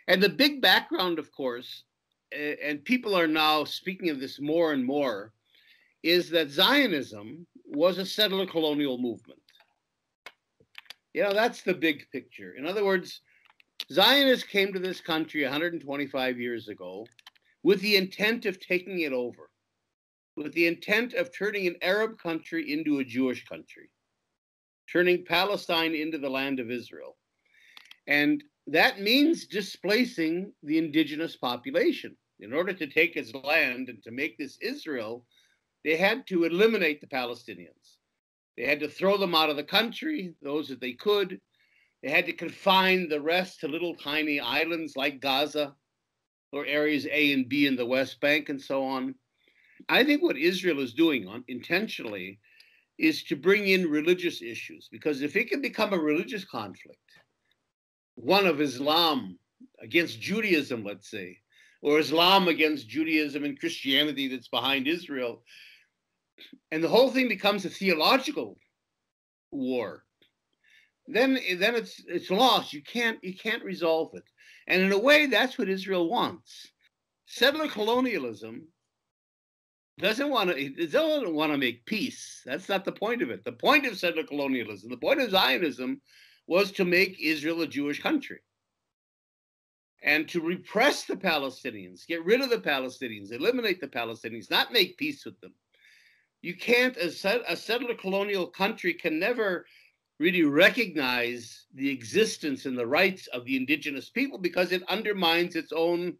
And the big background, of course, and people are now speaking of this more and more, is that Zionism was a settler colonial movement. That's the big picture. In other words, Zionists came to this country 125 years ago with the intent of taking it over, with the intent of turning an Arab country into a Jewish country, turning Palestine into the land of Israel. And that means displacing the indigenous population. In order to take its land and to make this Israel, they had to eliminate the Palestinians. They had to throw them out of the country, those that they could. They had to confine the rest to little tiny islands like Gaza or areas A and B in the West Bank and so on. I think what Israel is doing intentionally is to bring in religious issues, because if it can become a religious conflict, one of Islam against Judaism, let's say, or Islam against Judaism and Christianity that's behind Israel, and the whole thing becomes a theological war, then it's lost. You can't resolve it. And in a way, that's what Israel wants. Settler colonialism doesn't want to make peace. That's not the point of it. The point of settler colonialism, the point of Zionism, was to make Israel a Jewish country and to repress the Palestinians, get rid of the Palestinians, eliminate the Palestinians, not make peace with them. You can't, a settler colonial country can never really recognize the existence and the rights of the indigenous people, because it undermines its own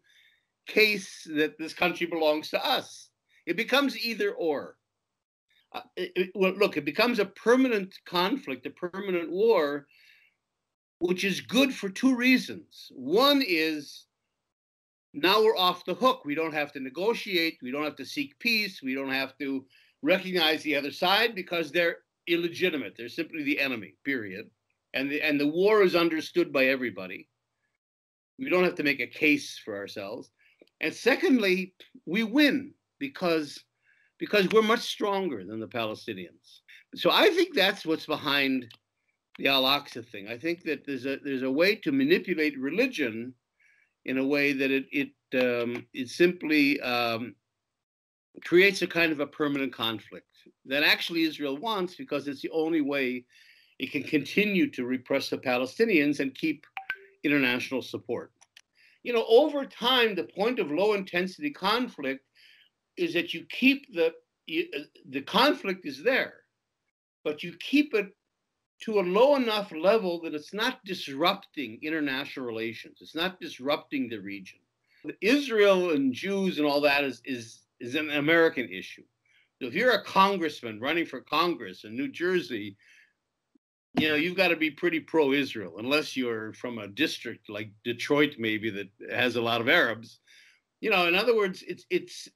case that this country belongs to us. It becomes either or. It becomes a permanent conflict, a permanent war, which is good for two reasons. One is, now we're off the hook. We don't have to negotiate. We don't have to seek peace. We don't have to recognize the other side, because they're illegitimate. They're simply the enemy, period. And the war is understood by everybody. We don't have to make a case for ourselves. And secondly, we win because we're much stronger than the Palestinians. So I think that's what's behind the Al-Aqsa thing. I think that there's a way to manipulate religion in a way that it simply creates a kind of a permanent conflict that actually Israel wants, because it's the only way it can continue to repress the Palestinians and keep international support. Over time, the point of low-intensity conflict is that you keep the conflict is there, but you keep it to a low enough level that it's not disrupting international relations. It's not disrupting the region. Israel and Jews and all that is an American issue. So if you're a congressman running for Congress in New Jersey, you've got to be pretty pro-Israel, unless you're from a district like Detroit, maybe, that has a lot of Arabs. In other words, it's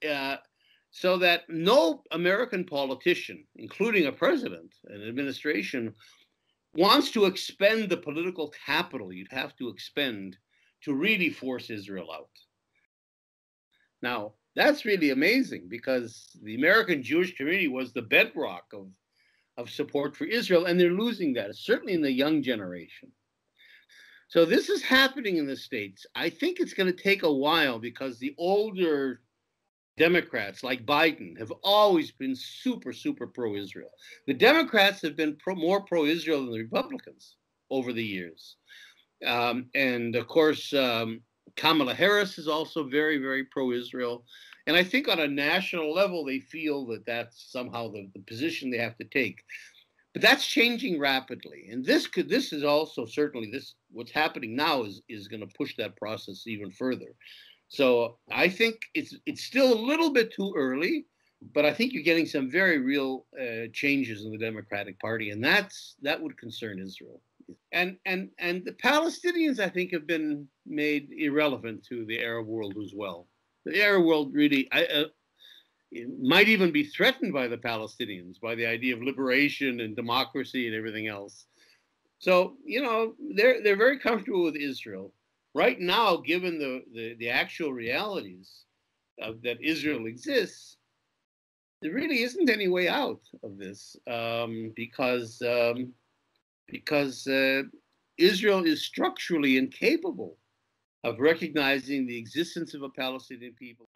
so that no American politician, including a president, an administration, wants to expend the political capital you'd have to expend to really force Israel out. Now, that's really amazing, because the American Jewish community was the bedrock of support for Israel, and they're losing that, certainly in the young generation. So this is happening in the States. I think it's going to take a while, because the older Democrats, like Biden, have always been super, super pro-Israel. The Democrats have been more pro-Israel than the Republicans over the years. And of course, Kamala Harris is also very, very pro-Israel. And I think on a national level, they feel that that's somehow the position they have to take. But that's changing rapidly. And this is also certainly what's happening now is going to push that process even further. So I think it's still a little bit too early, but I think you're getting some very real changes in the Democratic Party, and that would concern Israel. And the Palestinians, I think, have been made irrelevant to the Arab world as well. The Arab world really might even be threatened by the Palestinians, by the idea of liberation and democracy and everything else. So, they're very comfortable with Israel. Right now, given the actual realities that Israel exists, there really isn't any way out of this, because Israel is structurally incapable of recognizing the existence of a Palestinian people.